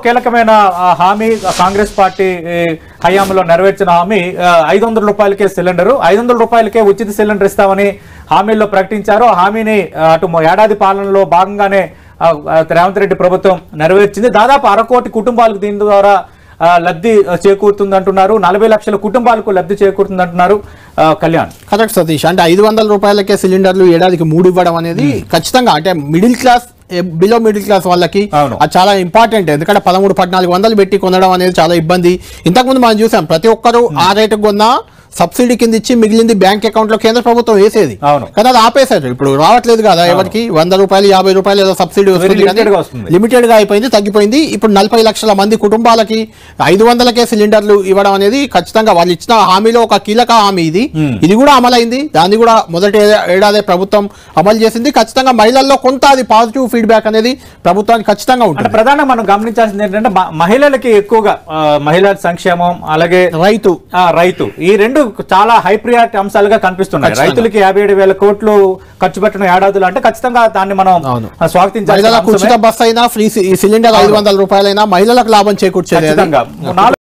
కీలకమైన హామీ కాంగ్రెస్ పార్టీ హయాంలో నెరవేర్చిన హామీ 500 రూపాయలకే సిలిండరు, 500 రూపాయలకే ఉచిత సిలిండర్ ఇస్తామని హామీల్లో ప్రకటించారు. ఆ హామీని అటు ఏడాది పాలనలో భాగంగానే రేవంత్ రెడ్డి ప్రభుత్వం నెరవేర్చింది. దాదాపు 1.25 కోటి కుటుంబాలకు దీని ద్వారా లబ్ధి చేకూరుతుంది అంటున్నారు. 40 లక్షల కుటుంబాలకు లబ్ధి చేకూరుతుంది అంటున్నారు. కళ్యాణ్, కరెక్ట్ సతీష్. అంటే 500 రూపాయలకే సిలిండర్లు ఏడాదికి 3 ఇవ్వడం అనేది ఖచ్చితంగా అంటే middle class, below middle class వాళ్ళకి అది చాలా ఇంపార్టెంట్. ఎందుకంటే 1300-1400 పెట్టి కొనడం అనేది చాలా ఇబ్బంది. ఇంతకుముందు మనం చూసాం ప్రతి ఒక్కరు ఆ రేటుకు కొన్నా సబ్సిడీ కింద ఇచ్చి మిగిలింది బ్యాంక్ అకౌంట్ లో కేంద్ర ప్రభుత్వం వేసేది. కానీ అది ఆపేశారు. ఇప్పుడు రావట్లేదు కదా ఎవరికి. 100 రూపాయలు 50 రూపాయలు ఏదో సబ్సిడీ వస్తుంది, లిమిటెడ్ గా అయిపోయింది, తగ్గిపోయింది. ఇప్పుడు 40 లక్షల మంది కుటుంబాలకి 500కే సిలిండర్లు ఇవ్వడం అనేది ఖచ్చితంగా వాళ్ళు ఇచ్చిన హామీలో ఒక కీలక హామీ. ఇది కూడా అమలైంది. దాన్ని కూడా మొదటి ఏడాది ప్రభుత్వం అమలు చేసింది. ఖచ్చితంగా మహిళల్లో కొంత అది పాజిటివ్ ఫీడ్బ్యాక్ అనేది ప్రభుత్వానికి ఖచ్చితంగా ఉంటుంది. ప్రధానంగా మనం గమనించాల్సింది ఏంటంటే మహిళలకి ఎక్కువగా మహిళల సంక్షేమం అలాగే రైతు ఈ రెండు చాలా హై ప్రియారిటీ అంశాలుగా కనిపిస్తున్నాయి. రైతులకి 57,000 కోట్లు ఖర్చు పెట్టిన ఏడాదులు అంటే ఖచ్చితంగా దాన్ని మనం స్వాగతించాలి. ఉచిత బస్ అయినా ఫ్రీ సిలిండర్ 500 రూపాయలైనా మహిళలకు లాభం చేకూర్చేది.